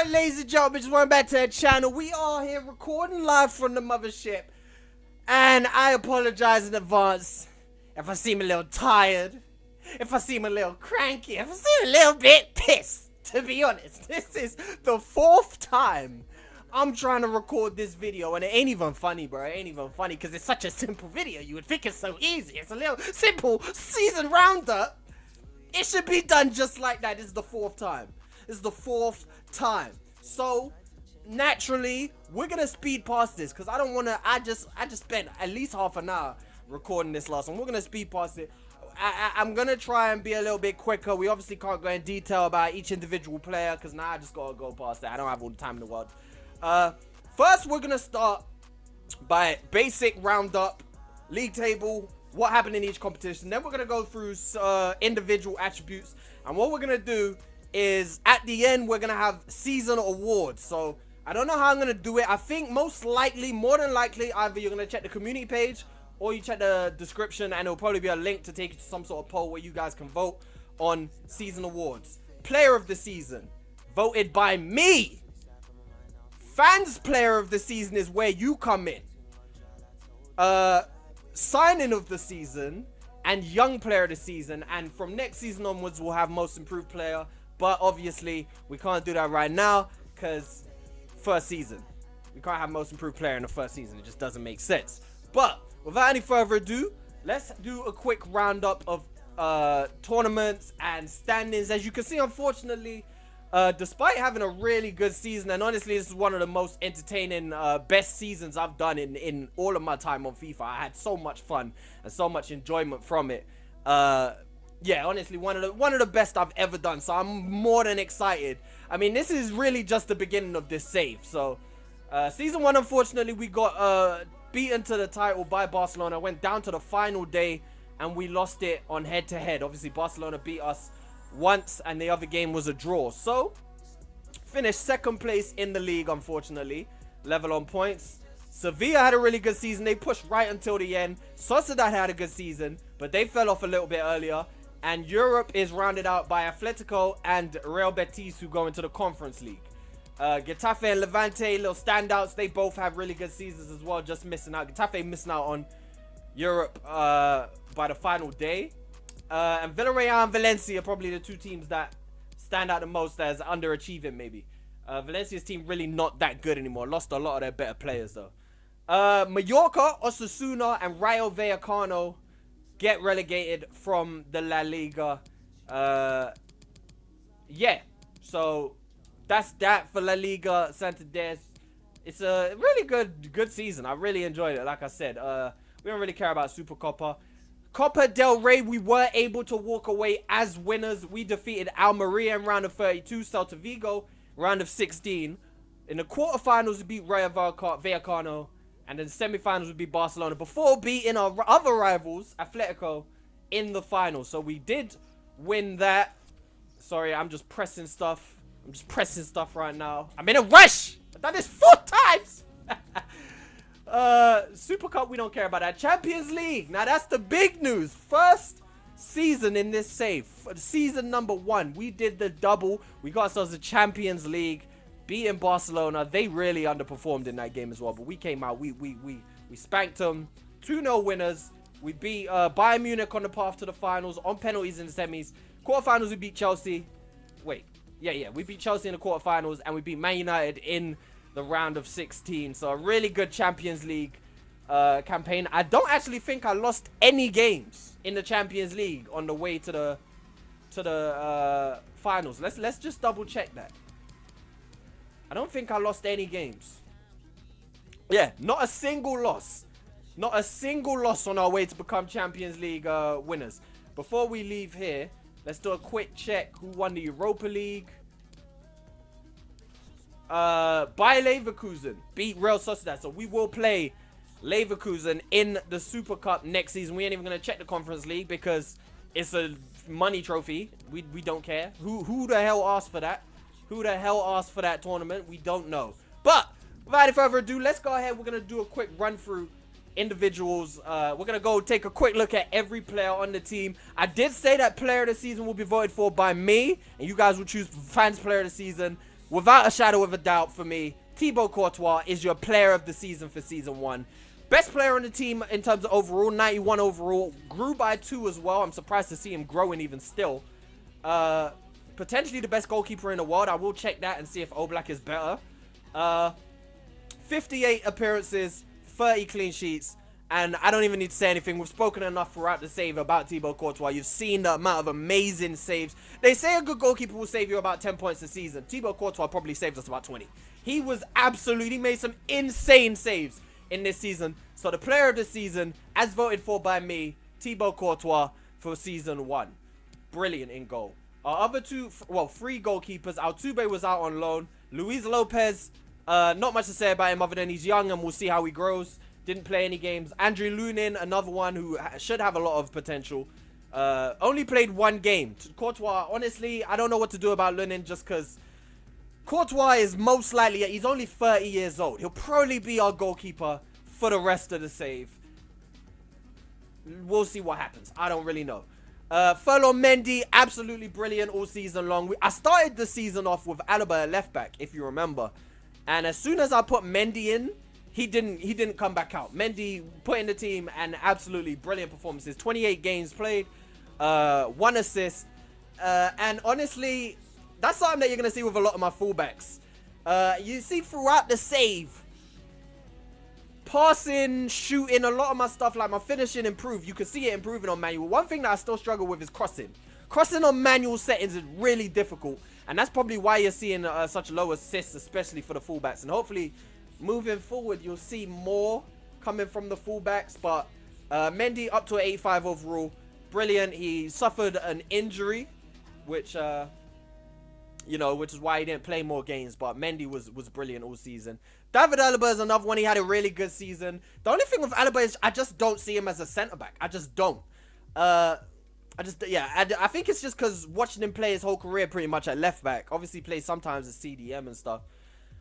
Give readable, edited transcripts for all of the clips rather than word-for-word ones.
right, ladies and gentlemen, just welcome back to the channel. We are here recording live from the mothership. And I apologize in advance if I seem a little tired, if I seem a little cranky, if I seem a little bit pissed, to be honest. This is the 4th time I'm trying to record this video, and it ain't even funny, bro. It ain't even funny because it's such a simple video. You would think it's so easy. It's a little simple season roundup. It should be done just like that. This is the 4th time. This is the 4th time. So, naturally, we're going to speed past this because I don't want to, I just spent at least half an hour recording this last one. We're going to speed past it. I'm going to try and be a little bit quicker. We obviously can't go in detail about each individual player because now I just got to go past that. I don't have all the time in the world. First, we're going to start by basic roundup, league table, what happened in each competition. Then we're going to go through individual attributes. And what we're going to do is, at the end, we're going to have season awards. So, I don't know how I'm going to do it. I think most likely, more than likely, either you're going to check the community page or you check the description and it'll probably be a link to take you to some sort of poll where you guys can vote on season awards. Player of the season, voted by me. Fans player of the season is where you come in. Signing of the season and young player of the season, and from next season onwards we'll have most improved player, but obviously we can't do that right now because first season we can't have most improved player in the first season. It just doesn't make sense. But without any further ado, let's do a quick roundup of tournaments and standings. As you can see, unfortunately, despite having a really good season, and honestly this is one of the most entertaining best seasons I've done in all of my time on FIFA. I had so much fun and so much enjoyment from it. Yeah, honestly, one of the best I've ever done, so I'm more than excited. I mean, this is really just the beginning of this save. So season 1, unfortunately, we got beaten to the title by Barcelona. Went down to the final day and we lost it on head-to-head. Obviously Barcelona beat us once and the other game was a draw, so finished 2nd place in the league, unfortunately, level on points. Sevilla had a really good season. They pushed right until the end. Sociedad had a good season, but they fell off a little bit earlier. And Europe is rounded out by Atletico and Real Betis, who go into the Conference League. Getafe and Levante, little standouts. They both have really good seasons as well, just missing out. Getafe missing out on Europe by the final day. And Villarreal and Valencia are probably the 2 teams that stand out the most as underachieving, maybe. Valencia's team really not that good anymore. Lost a lot of their better players, though. Mallorca, Osasuna, and Rayo Vallecano get relegated from the La Liga. Yeah, so that's that for La Liga Santander. It's a really good season. I really enjoyed it, like I said. We don't really care about Supercopa. Copa del Rey, we were able to walk away as winners. We defeated Almeria in round of 32, Celta Vigo round of 16. In the quarterfinals, we beat Rayo Vallecano, and in the semifinals, we beat Barcelona before beating our other rivals, Atletico, in the finals. So we did win that. Sorry, I'm just pressing stuff. I'm just pressing stuff right now. I'm in a rush. I've done this 4 times. Super Cup, we don't care about that. Champions League, now that's the big news. First season in this save, season number 1, we did the double. We got ourselves a Champions League, beating Barcelona. They really underperformed in that game as well, but we came out, we spanked them. 2-0 winners. We beat Bayern Munich on the path to the finals on penalties in the semis. Quarterfinals, we beat Chelsea. Wait, yeah, we beat Chelsea in the quarterfinals, and we beat Man United in the round of 16. So a really good Champions League campaign. I don't actually think I lost any games in the Champions League on the way to the finals. Let's just double check that. I don't think I lost any games. Yeah, not a single loss. Not a single loss on our way to become Champions League winners. Before we leave here, let's do a quick check who won the Europa League. Bayer Leverkusen beat Real Sociedad, so we will play Leverkusen in the Super Cup next season. We ain't even gonna check the Conference League because it's a money trophy. We don't care. Who the hell asked for that? Who the hell asked for that tournament? We don't know. But without any further ado, let's go ahead. We're gonna do a quick run through individuals. We're gonna go take a quick look at every player on the team. I did say that player of the season will be voted for by me, and you guys will choose fans player of the season. without a shadow of a doubt for me, Thibaut Courtois is your player of the season for season 1. Best player on the team in terms of overall, 91 overall. Grew by 2 as well. I'm surprised to see him growing even still. Potentially the best goalkeeper in the world. I will check that and see if Oblak is better. 58 appearances, 30 clean sheets. And I don't even need to say anything. We've spoken enough throughout the save about Thibaut Courtois. You've seen the amount of amazing saves. They say a good goalkeeper will save you about 10 points a season. Thibaut Courtois probably saves us about 20. He was absolutely made some insane saves in this season. So the player of the season, as voted for by me, Thibaut Courtois for season 1. Brilliant in goal. Our other three goalkeepers. Altuve was out on loan. Luis Lopez, not much to say about him other than he's young and we'll see how he grows. Didn't play any games. Andrew Lunin, another one who should have a lot of potential. Only played 1 game. Courtois, honestly, I don't know what to do about Lunin just because Courtois is most likely, he's only 30 years old. He'll probably be our goalkeeper for the rest of the save. We'll see what happens. I don't really know. Ferland Mendy, absolutely brilliant all season long. I started the season off with Alaba at left back, if you remember. And as soon as I put Mendy in, he didn't come back out. Mendy put in the team and absolutely brilliant performances. 28 games played, 1 assist. And honestly, that's something that you're going to see with a lot of my fullbacks. You see throughout the save, passing, shooting, a lot of my stuff, like my finishing improved. You can see it improving on manual. One thing that I still struggle with is crossing. Crossing on manual settings is really difficult. And that's probably why you're seeing such low assists, especially for the fullbacks. And hopefully, moving forward, you'll see more coming from the fullbacks. But Mendy up to an 85 overall. Brilliant. He suffered an injury, which which is why he didn't play more games. But Mendy was brilliant all season. David Alaba is another one. He had a really good season. The only thing with Alaba is I just don't see him as a centre-back. I just don't. I think it's just because watching him play his whole career pretty much at left-back. Obviously plays sometimes as CDM and stuff.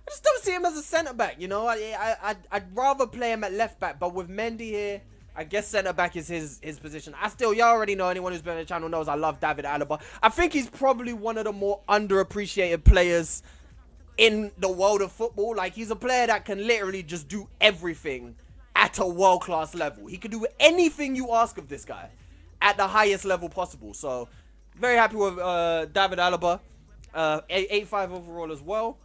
I just don't see him as a centre-back, you know. I'd rather play him at left-back. But with Mendy here, I guess centre-back is his position. Y'all already know, anyone who's been on the channel knows I love David Alaba. I think he's probably one of the more underappreciated players in the world of football. Like, he's a player that can literally just do everything at a world-class level. He can do anything you ask of this guy at the highest level possible. So, very happy with David Alaba. 85 overall as well.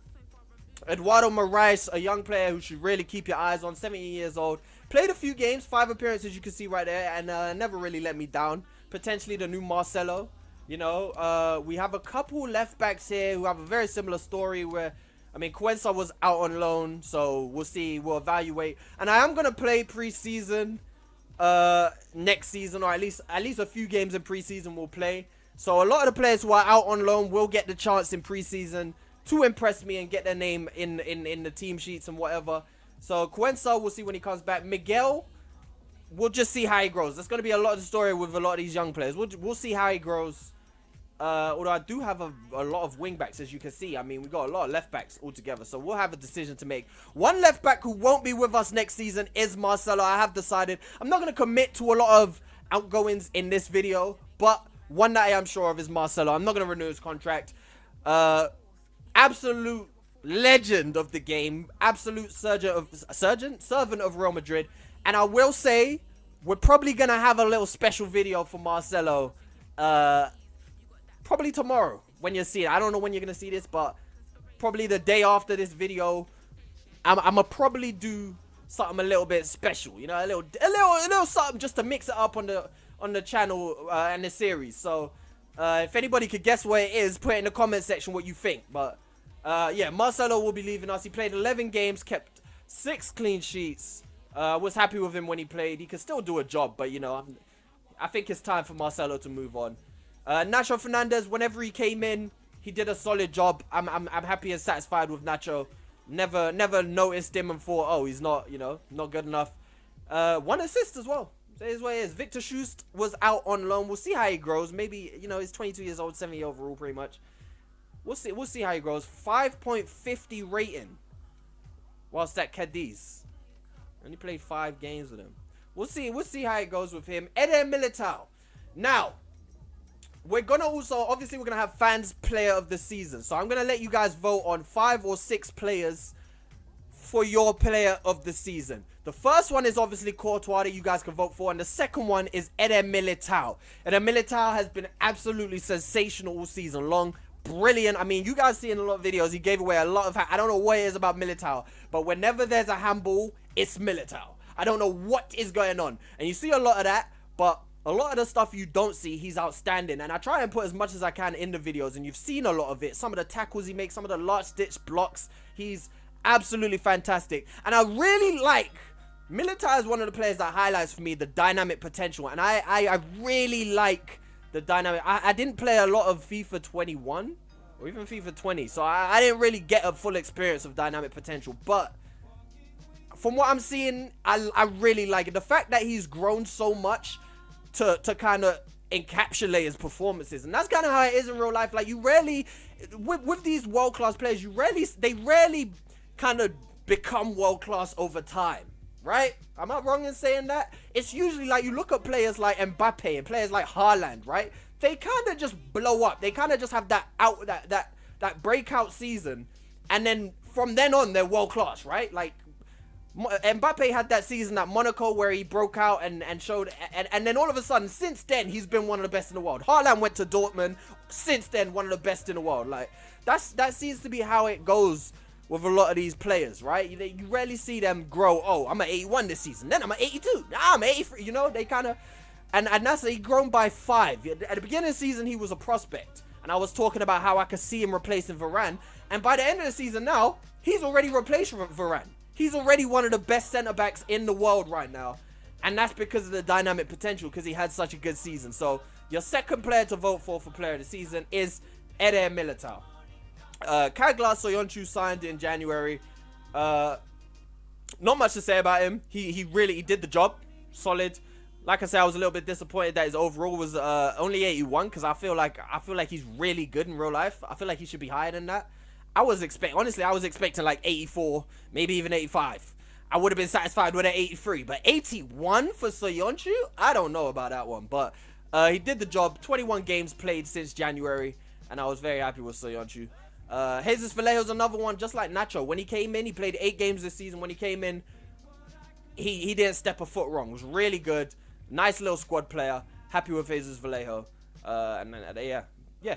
Eduardo Morris, a young player who should really keep your eyes on. 17 years old. Played a few games, 5 appearances you can see right there, and never really let me down. Potentially the new Marcelo. You know, we have a couple left backs here who have a very similar story where, I mean, Cuenca was out on loan, so we'll see, we'll evaluate. And I am going to play preseason next season, or at least a few games in preseason we'll play. So a lot of the players who are out on loan will get the chance in preseason to impress me and get their name in the team sheets and whatever. So Cuenca, we'll see when he comes back. Miguel, we'll just see how he grows. There's going to be a lot of the story with a lot of these young players. We'll see how he grows. Although I do have a lot of wing backs, as you can see. I mean, we've got a lot of left backs altogether. So we'll have a decision to make. One left back who won't be with us next season is Marcelo. I have decided. I'm not going to commit to a lot of outgoings in this video. But one that I am sure of is Marcelo. I'm not going to renew his contract. Absolute legend of the game. Absolute servant of Real Madrid. And I will say, we're probably going to have a little special video for Marcelo. Probably tomorrow when you see it. I don't know when you're going to see this, but probably the day after this video, I'm going to probably do something a little bit special. You know, a little something just to mix it up on the channel and the series. So, if anybody could guess what it is, put it in the comment section what you think. But, yeah, Marcelo will be leaving us. He played 11 games, kept 6 clean sheets. Was happy with him when he played. He could still do a job, but, you know, I think it's time for Marcelo to move on. Nacho Fernandez, whenever he came in, he did a solid job. I'm happy and satisfied with Nacho. Never noticed him and thought, oh, he's not, you know, not good enough. 1 assist as well. So here's what it is. Victor Schust was out on loan. We'll see how he grows. Maybe, you know, he's 22 years old, 70 overall pretty much. We'll see how he grows. 5.50 rating whilst at Cadiz. Only played 5 games with him. We'll see how it goes with him. Eder Militare. Now, we're gonna also, obviously, we're gonna have fans player of the season. So I'm gonna let you guys vote on 5 or 6 players for your player of the season. The first one is obviously Courtois that you guys can vote for, and the second one is Eder Militao. Eder Militao has been absolutely sensational all season long. Brilliant. I mean, you guys see in a lot of videos, he gave away a lot of, I don't know what it is about Militao, but whenever there's a handball, it's Militao. I don't know what is going on. And you see a lot of that, but a lot of the stuff you don't see, he's outstanding. And I try and put as much as I can in the videos, and you've seen a lot of it. Some of the tackles he makes, some of the last-ditch blocks, he's absolutely fantastic. And I really like, Militao is one of the players that highlights for me the dynamic potential. And I really like the dynamic. I didn't play a lot of FIFA 21 or even FIFA 20, so I didn't really get a full experience of dynamic potential. But from what I'm seeing, I really like it. The fact that he's grown so much to kind of encapsulate his performances, and that's kind of how it is in real life. Like, you rarely, with these world-class players, they rarely kind of become world-class over time, right? Am I wrong in saying that? It's usually like, you look at players like Mbappe and players like Haaland, right? They kind of just blow up. They kind of just have that breakout season, and then from then on, they're world-class, right? Like, Mbappe had that season at Monaco where he broke out and showed, and then all of a sudden, since then, he's been one of the best in the world. Haaland went to Dortmund, since then, one of the best in the world. Like, that seems to be how it goes with a lot of these players, right? You rarely see them grow. Oh, I'm at 81 this season, then I'm at 82, now I'm at 83, you know? They kind of, and that's, he grown by 5. At the beginning of the season, he was a prospect, and I was talking about how I could see him replacing Varane, and by the end of the season now, he's already replaced Varane. He's already one of the best centre-backs in the world right now. And that's because of the dynamic potential, because he had such a good season. So, your second player to vote for player of the season is Eder Militao. Kagla Soyuncu signed in January. Not much to say about him. He really did the job. Solid. Like I said, I was a little bit disappointed that his overall was only 81, because I feel like he's really good in real life. I feel like he should be higher than that. Honestly, I was expecting like 84, maybe even 85. I would have been satisfied with an 83, but 81 for Soyuncu? I don't know about that one, but he did the job. 21 games played since January, and I was very happy with Soyuncu. Jesus Vallejo's another one, just like Nacho. When he came in, he played 8 games this season. When he came in, he didn't step a foot wrong. It was really good. Nice little squad player. Happy with Jesus Vallejo. Yeah.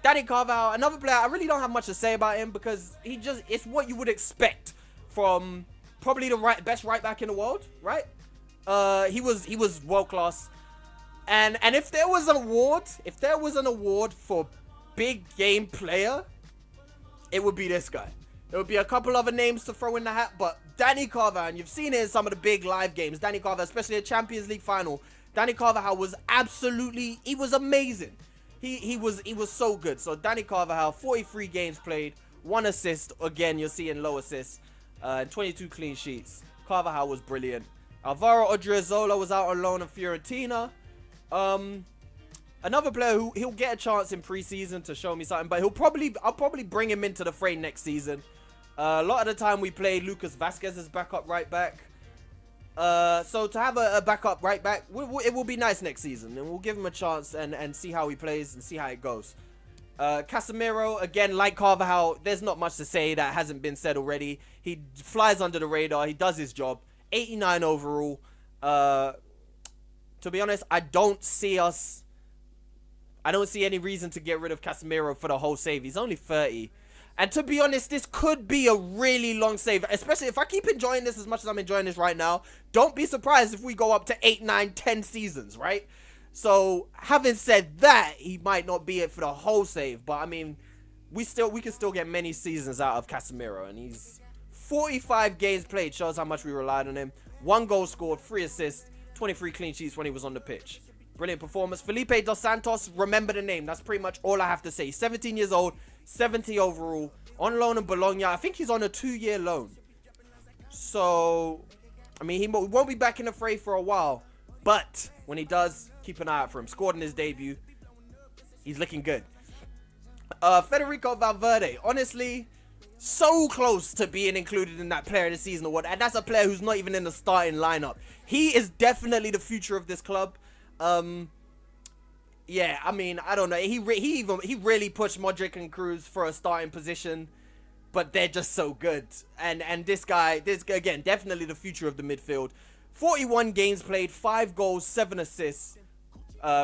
Danny Carvalho, another player, I really don't have much to say about him, because it's what you would expect from probably the best right back in the world, right? He was world class. And if there was an award for big game player, it would be this guy. There would be a couple other names to throw in the hat, but Danny Carvalho, and you've seen it in some of the big live games, Danny Carvalho, especially the Champions League final, Danny Carvalho was amazing. He was so good. So Danny Carvalho, 43 games played, 1 assist. Again, you're seeing low assists, and 22 clean sheets. Carvalho was brilliant. Alvaro Odriozola was out on loan at Fiorentina. Another player who he'll get a chance in preseason to show me something, but I'll probably bring him into the fray next season. A lot of the time we play Lucas Vasquez as backup right back. So to have a backup right back, it will be nice next season, and we'll give him a chance and see how he plays and see how it goes. Casemiro, again, like Carvalho, there's not much to say that hasn't been said already. He flies under the radar. He does his job. 89 overall. To be honest, I don't see any reason to get rid of Casemiro for the whole save. He's only 30. And to be honest, this could be a really long save, especially if I keep enjoying this as much as I'm enjoying this right now. Don't be surprised if we go up to 8, 9, 10 seasons, right? So, having said that, he might not be it for the whole save, but I mean, we can still get many seasons out of Casemiro, and he's 45 games played, shows how much we relied on him. 1 goal scored, 3 assists, 23 clean sheets when he was on the pitch. Brilliant performance. Felipe Dos Santos, remember the name. That's pretty much all I have to say. 17 years old, 70 overall, on loan in Bologna. I think he's on a 2-year loan. So, I mean, he won't be back in the fray for a while. But when he does, keep an eye out for him. Scored in his debut. He's looking good. Federico Valverde, honestly, so close to being included in that player of the season award. And that's a player who's not even in the starting lineup. He is definitely the future of this club. Yeah, I mean, I don't know. He really pushed Modric and Cruz for a starting position, but they're just so good. And this again, definitely the future of the midfield. 41 games played, 5 goals, 7 assists.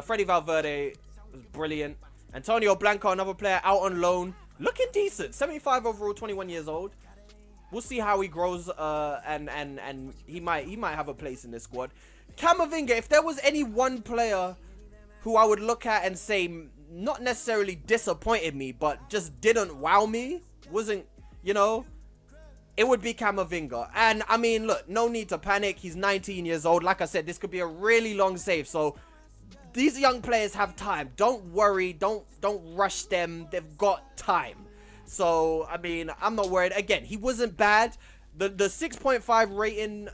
Freddy Valverde was brilliant. Antonio Blanco, another player out on loan, looking decent. 75 overall, 21 years old. We'll see how he grows, and he might have a place in this squad. Camavinga, if there was any one player who I would look at and say not necessarily disappointed me, but just didn't wow me, wasn't, you know, it would be Camavinga. And I mean, look, no need to panic. He's 19 years old. Like I said, this could be a really long save. So these young players have time. Don't worry. Don't rush them. They've got time. So, I mean, I'm not worried. Again, he wasn't bad. The 6.5 rating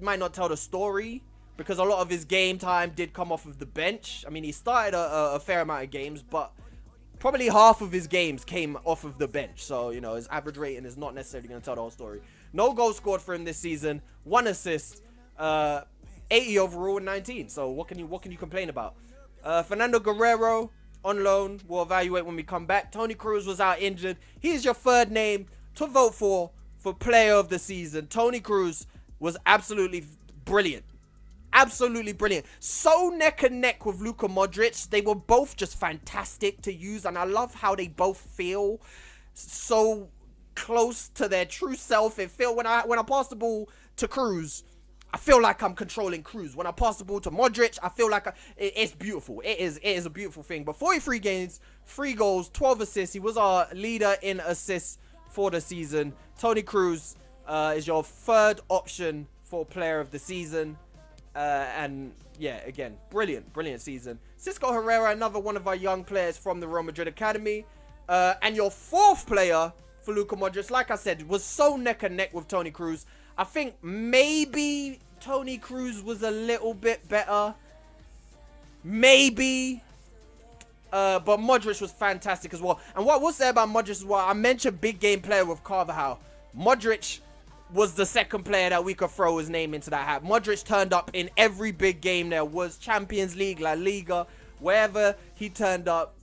might not tell the story, because a lot of his game time did come off of the bench. I mean, he started a fair amount of games, but probably half of his games came off of the bench. So, you know, his average rating is not necessarily going to tell the whole story. No goals scored for him this season. 1 assist. 80 overall and 19. So, what can you complain about? Fernando Guerrero on loan. We'll evaluate when we come back. Toni Kroos was out injured. He is your third name to vote for player of the season. Toni Kroos was absolutely brilliant. Absolutely brilliant. So neck and neck with Luka Modric. They were both just fantastic to use, and I love how they both feel so close to their true self. It feel when I pass the ball to Cruz, I feel like I'm controlling Cruz. When I pass the ball to Modric, I feel like it's beautiful. It is a beautiful thing. But 43 games, 3 goals, 12 assists. He was our leader in assists for the season. Toni Kroos is your third option for player of the season. And yeah, again, brilliant season. Cisco Herrera, another one of our young players from the Real Madrid Academy. And your fourth player for Luka Modric, like I said, was so neck and neck with Toni Kroos. I think maybe Toni Kroos was a little bit better. Maybe. But Modric was fantastic as well. And what we'll say about Modric as well, I mentioned big game player with Carvalho. Modric was the second player that we could throw his name into that hat. Modric turned up in every big game there was. Champions League, La Liga, wherever he turned up.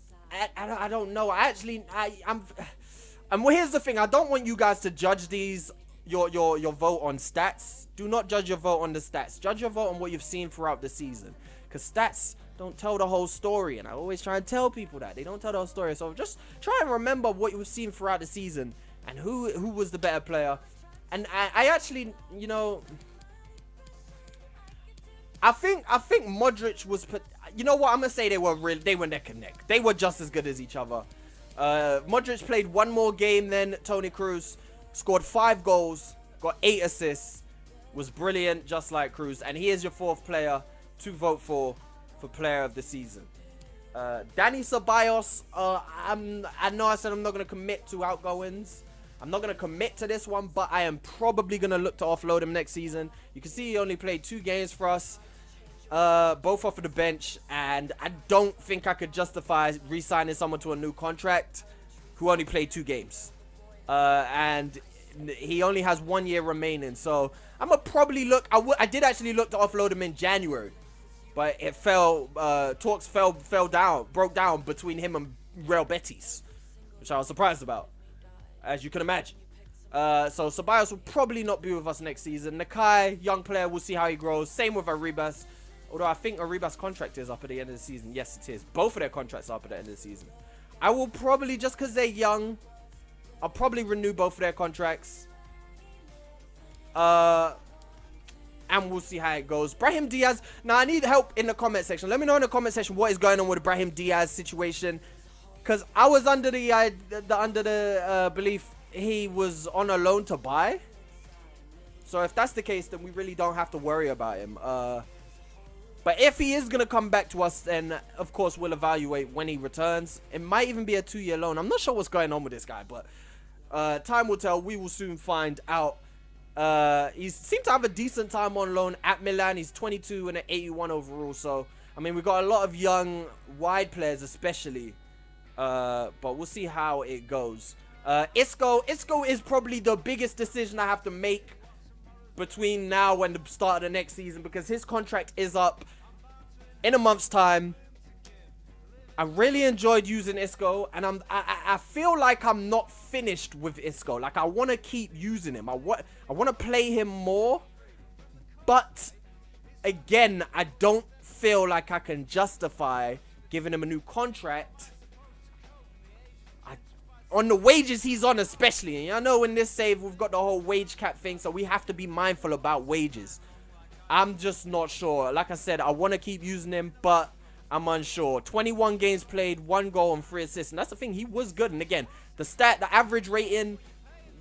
I don't know. And well, here's the thing. I don't want you guys to judge your vote on stats. Do not judge your vote on the stats. Judge your vote on what you've seen throughout the season. Because stats don't tell the whole story. And I always try and tell people that. They don't tell the whole story. So just try and remember what you've seen throughout the season. And who was the better player. And I actually, you know, I think Modric was, you know what, I'm going to say they were neck and neck. They were just as good as each other. Modric played 1 more game than Toni Kroos, scored 5 goals, got 8 assists, was brilliant just like Cruz. And he is your fourth player to vote for player of the season. Danny Ceballos, I know I said I'm not going to commit to outgoings. I'm not going to commit to this one, but I am probably going to look to offload him next season. You can see he only played 2 games for us, both off of the bench, and I don't think I could justify re-signing someone to a new contract who only played 2 games. And he only has 1 year remaining, so I'm going to probably look. I did actually look to offload him in January, but it talks broke down between him and Real Betis, which I was surprised about, as you can imagine. So Ceballos will probably not be with us next season. Nakai, young player, we'll see how he grows. Same with Arribas. Although I think Arribas' contract is up at the end of the season. Yes, it is. Both of their contracts are up at the end of the season. I will probably, just because they're young, I'll probably renew both of their contracts. And we'll see how it goes. Brahim Diaz. Now, I need help in the comment section. Let me know in the comment section what is going on with the Brahim Diaz situation. Because I was under the belief he was on a loan to buy. So if that's the case, then we really don't have to worry about him. But if he is going to come back to us, then of course we'll evaluate when he returns. It might even be a 2-year loan. I'm not sure what's going on with this guy, but time will tell. We will soon find out. He seemed to have a decent time on loan at Milan. He's 22 and an 81 overall. So, I mean, we've got a lot of young, wide players especially. But we'll see how it goes. Isco is probably the biggest decision I have to make between now and the start of the next season, because his contract is up in a month's time. I really enjoyed using Isco, and I feel like I'm not finished with Isco. Like, I want to keep using him. I want to play him more, but again, I don't feel like I can justify giving him a new contract on the wages he's on, especially. And I know in this save we've got the whole wage cap thing, so we have to be mindful about wages. I'm just not sure. Like I said, I want to keep using him, but I'm unsure. 21 games played, 1 goal and 3 assists. And that's the thing, he was good. And again, the average rating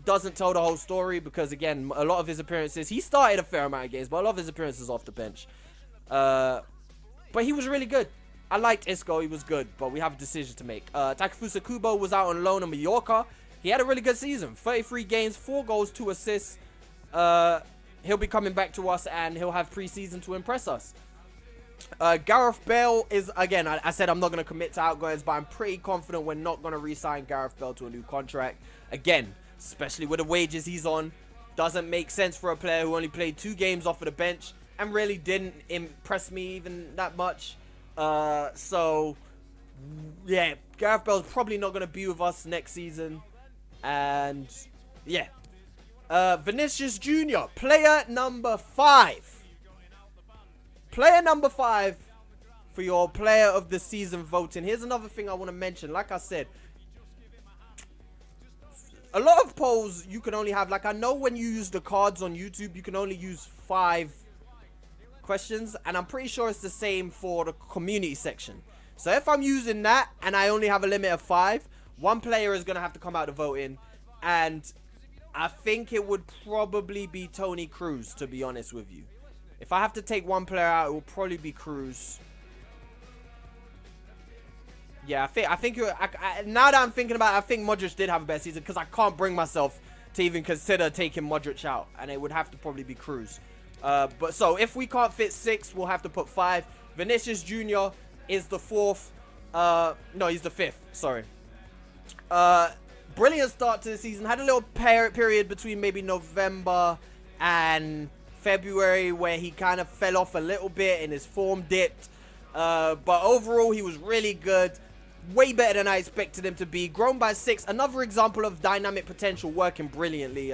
doesn't tell the whole story, because again, a lot of his appearances, he started a fair amount of games, but a lot of his appearances off the bench. But he was really good. I liked Isco, he was good, but we have a decision to make. Takefusa Kubo was out on loan in Mallorca. He had a really good season. 33 games, 4 goals, 2 assists. He'll be coming back to us, and he'll have preseason to impress us. Gareth Bale is, again, I said I'm not going to commit to outgoings, but I'm pretty confident we're not going to re-sign Gareth Bale to a new contract. Again, especially with the wages he's on, doesn't make sense for a player who only played 2 games off of the bench and really didn't impress me even that much. So, yeah, Gareth Bale's probably not going to be with us next season. And, yeah. Vinicius Jr., player number 5. Player number 5 for your player of the season voting. Here's another thing I want to mention. Like I said, a lot of polls you can only have, like, I know when you use the cards on YouTube, you can only use 5 questions, and I'm pretty sure it's the same for the community section. So if I'm using that and I only have a limit of 5, one player is going to have to come out of voting, and I think it would probably be Toni Cruz, to be honest with you. If I have to take one player out, it will probably be Cruz. Yeah, I think now that I'm thinking about it, I think Modric did have a better season, because I can't bring myself to even consider taking Modric out, and it would have to probably be Cruz. But so if we can't fit 6, we'll have to put 5. Vinicius Jr. is the 4th. No, he's the 5th. Sorry. Brilliant start to the season. Had a little period between maybe November and February where he kind of fell off a little bit and his form dipped. But overall, he was really good. Way better than I expected him to be. Grown by 6. Another example of dynamic potential working brilliantly.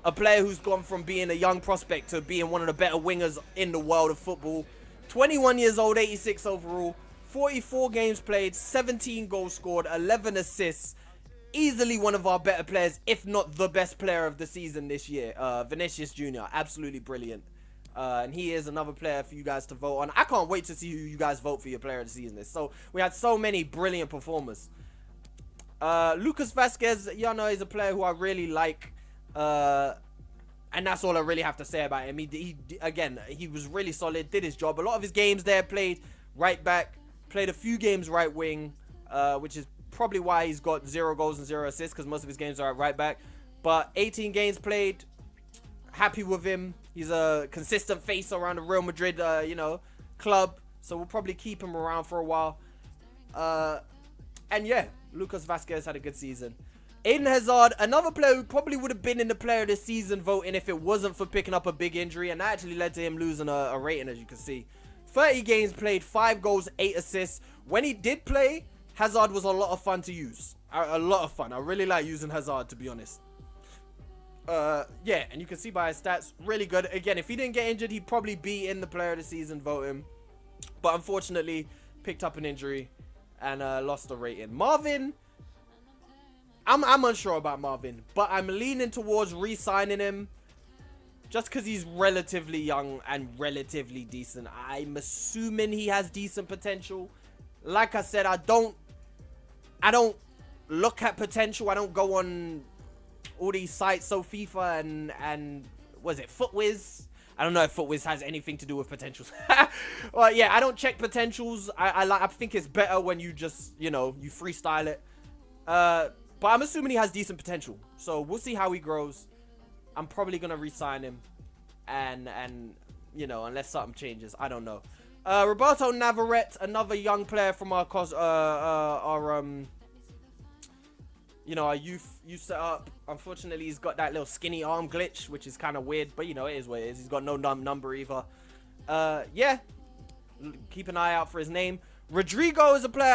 A player who's gone from being a young prospect to being one of the better wingers in the world of football. 21 years old, 86 overall. 44 games played, 17 goals scored, 11 assists. Easily one of our better players, if not the best player of the season this year. Vinicius Jr. Absolutely brilliant. And he is another player for you guys to vote on. I can't wait to see who you guys vote for your player of the season. So we had so many brilliant performers. Lucas Vasquez, you know, he's a player who I really like. And that's all I really have to say about him. Again, he was really solid, did his job. A lot of his games there played right back, played a few games right wing, which is probably why he's got 0 goals and 0 assists, because most of his games are at right back. But 18 games played, happy with him. He's a consistent face around the Real Madrid, club. So we'll probably keep him around for a while. And yeah, Lucas Vasquez had a good season. Eden Hazard, another player who probably would have been in the player of the season voting if it wasn't for picking up a big injury. And that actually led to him losing a rating, as you can see. 30 games played, 5 goals, 8 assists. When he did play, Hazard was a lot of fun to use. A lot of fun. I really like using Hazard, to be honest. Yeah, and you can see by his stats, really good. Again, if he didn't get injured, he'd probably be in the player of the season voting. But unfortunately, picked up an injury and lost a rating. Marvin, I'm unsure about Marvin, but I'm leaning towards re-signing him just because he's relatively young and relatively decent. I'm assuming he has decent potential. Like I said, I don't look at potential. I don't go on all these sites, so FIFA and was it FootWiz? I don't know if FootWiz has anything to do with potentials. Well, yeah, I don't check potentials. I think it's better when you just, you freestyle it. But I'm assuming he has decent potential. So we'll see how he grows. I'm probably going to re-sign him. And unless something changes. I don't know. Roberto Navarette, another young player from our youth setup. Unfortunately, he's got that little skinny arm glitch, which is kind of weird. But, it is what it is. He's got no number either. Yeah. Keep an eye out for his name. Rodrigo is a player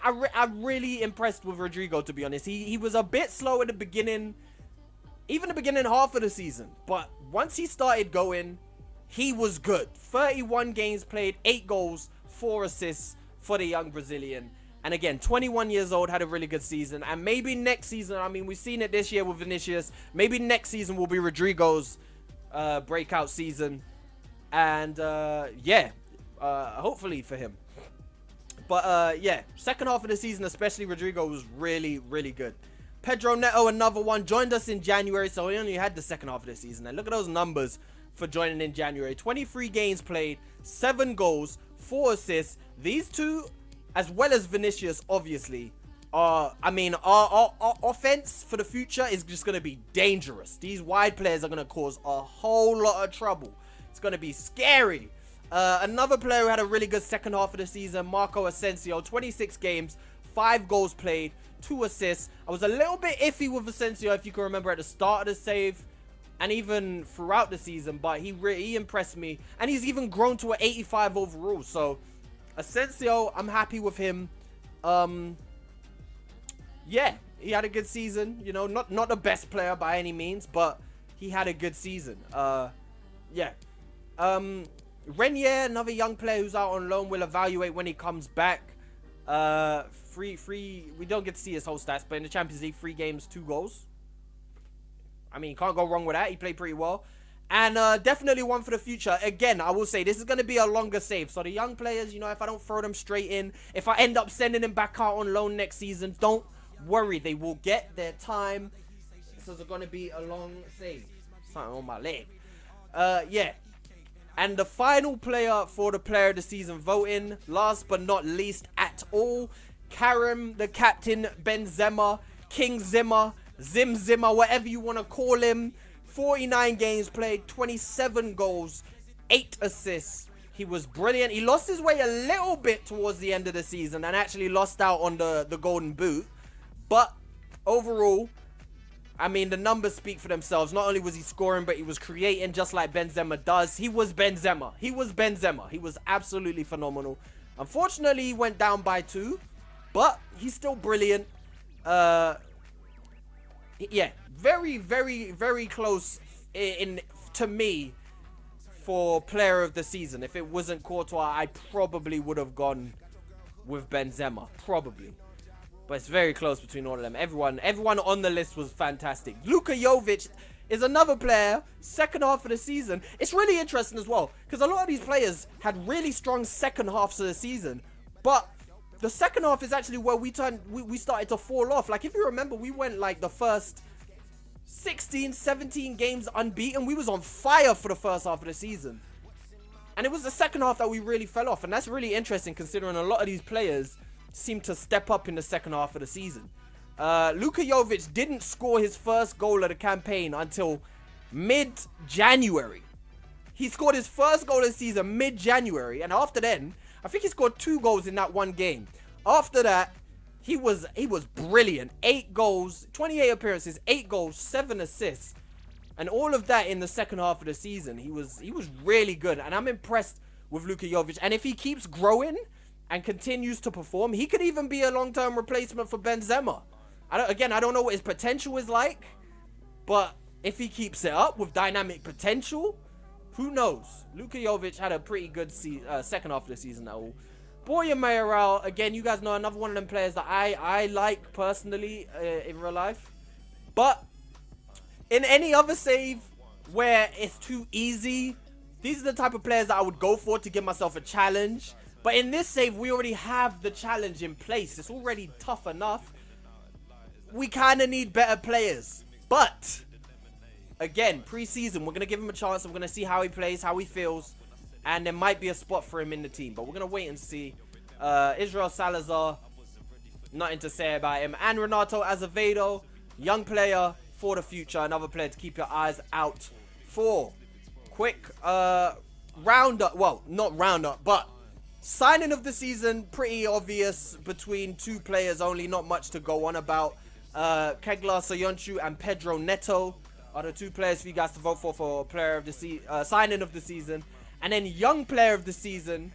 I'm really impressed with. Rodrigo, to be honest. He was a bit slow at the beginning, even the beginning half of the season. But once he started going, he was good. 31 games played, 8 goals, 4 assists for the young Brazilian. And again, 21 years old, had a really good season. And maybe next season, I mean, we've seen it this year with Vinicius. Maybe next season will be Rodrigo's breakout season. And hopefully for him. But yeah, second half of the season, especially Rodrigo, was really, really good. Pedro Netto, another one, joined us in January, so he only had the second half of the season. And look at those numbers for joining in January. 23 games played, 7 goals, 4 assists. These two, as well as Vinicius, obviously, our offense for the future is just going to be dangerous. These wide players are going to cause a whole lot of trouble. It's going to be scary. Another player who had a really good second half of the season, Marco Asensio, 26 games, 5 goals played, 2 assists. I was a little bit iffy with Asensio, if you can remember, at the start of the save and even throughout the season, but he impressed me, and he's even grown to an 85 overall. So Asensio, I'm happy with him. Yeah, he had a good season. You know, not the best player by any means, but he had a good season. Yeah. Renier, another young player who's out on loan, will evaluate when he comes back. We don't get to see his whole stats, but in the Champions League, 3 games, 2 goals. I mean, can't go wrong with that. He played pretty well. And definitely one for the future. Again, I will say, this is going to be a longer save. So the young players, you know, if I don't throw them straight in, if I end up sending them back out on loan next season, don't worry. They will get their time. This is going to be a long save. Something on my leg. Yeah. And the final player for the player of the season voting, last but not least at all, Karim, the captain, Benzema, King Zimmer, Zim Zimmer, whatever you want to call him. 49 games played, 27 goals, 8 assists. He was brilliant. He lost his way a little bit towards the end of the season and actually lost out on the golden boot. But overall, I mean, the numbers speak for themselves. Not only was he scoring, but he was creating just like Benzema does. He was Benzema. He was absolutely phenomenal. Unfortunately, he went down by 2, but he's still brilliant. Yeah, very, very, very close to me for player of the season. If it wasn't Courtois, I probably would have gone with Benzema. Probably. But it's very close between all of them. Everyone on the list was fantastic. Luka Jovic is another player, second half of the season. It's really interesting as well, because a lot of these players had really strong second halves of the season. But the second half is actually where we started to fall off. Like, if you remember, we went like the first 16, 17 games unbeaten. We was on fire for the first half of the season. And it was the second half that we really fell off. And that's really interesting, considering a lot of these players seemed to step up in the second half of the season. Luka Jovic didn't score his first goal of the campaign until mid-January. He scored his first goal of the season mid-January, and after then, I think he scored 2 goals in that one game. After that, he was brilliant. 8 goals, 28 appearances, 8 goals, 7 assists, and all of that in the second half of the season. He was really good, and I'm impressed with Luka Jovic. And if he keeps growing and continues to perform, he could even be a long-term replacement for Benzema. I don't know what his potential is like, but if he keeps it up with dynamic potential, who knows? Luka Jovic had a pretty good second half of the season now. Borja Mayoral, again, you guys know, another one of them players that I like personally in real life. But in any other save where it's too easy, these are the type of players that I would go for to give myself a challenge. But in this save, we already have the challenge in place. It's already tough enough. We kind of need better players. But, again, pre-season, we're going to give him a chance. I'm going to see how he plays, how he feels. And there might be a spot for him in the team. But we're going to wait and see. Israel Salazar, nothing to say about him. And Renato Azevedo, young player for the future. Another player to keep your eyes out for. Quick roundup. Well, not roundup, but signing of the season, pretty obvious between 2 players only, not much to go on about. Kegla Soyuncu and Pedro Netto are the 2 players for you guys to vote for player of the signing of the season. And then young player of the season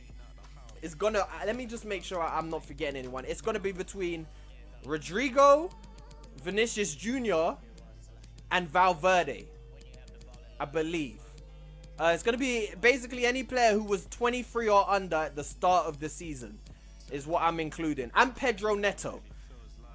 is gonna, let me just make sure I'm not forgetting anyone. It's gonna be between Rodrigo, Vinicius Jr., and Valverde, I believe. It's gonna be basically any player who was 23 or under at the start of the season is what I'm including. And Pedro Netto,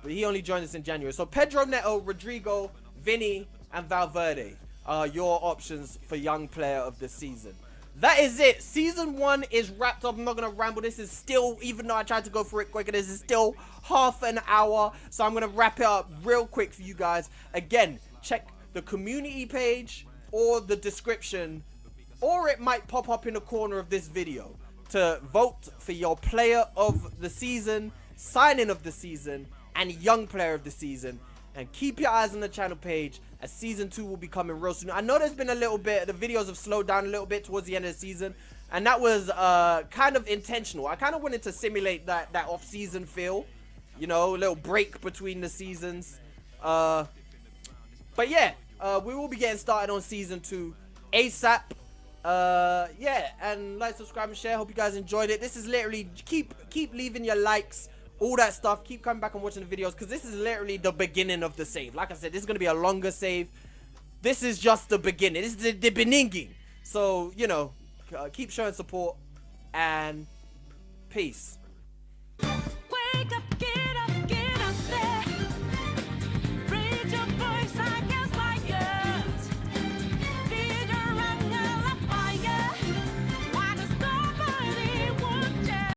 but he only joined us in January. So Pedro Netto, Rodrigo, Vinny, and Valverde are your options for young player of the season. That is it. Season 1 is wrapped up. I'm not going to ramble. This is still, even though I tried to go through it quicker, this is still half an hour. So I'm going to wrap it up real quick for you guys. Again, check the community page or the description, or it might pop up in the corner of this video to vote for your player of the season, signing of the season, and young player of the season. And keep your eyes on the channel page, as season 2 will be coming real soon. I know there's been a little bit, the videos have slowed down a little bit towards the end of the season, and that was kind of intentional. I kind of wanted to simulate that off-season feel, you know, a little break between the seasons. But yeah, we will be getting started on season 2 ASAP. Yeah, and like, subscribe, and share. Hope you guys enjoyed it. This is literally, keep leaving your likes, all that stuff. Keep coming back and watching the videos, because this is literally the beginning of the save. Like I said, this is going to be a longer save. This is just the beginning. This is the beginning. So, you know, keep showing support, and peace.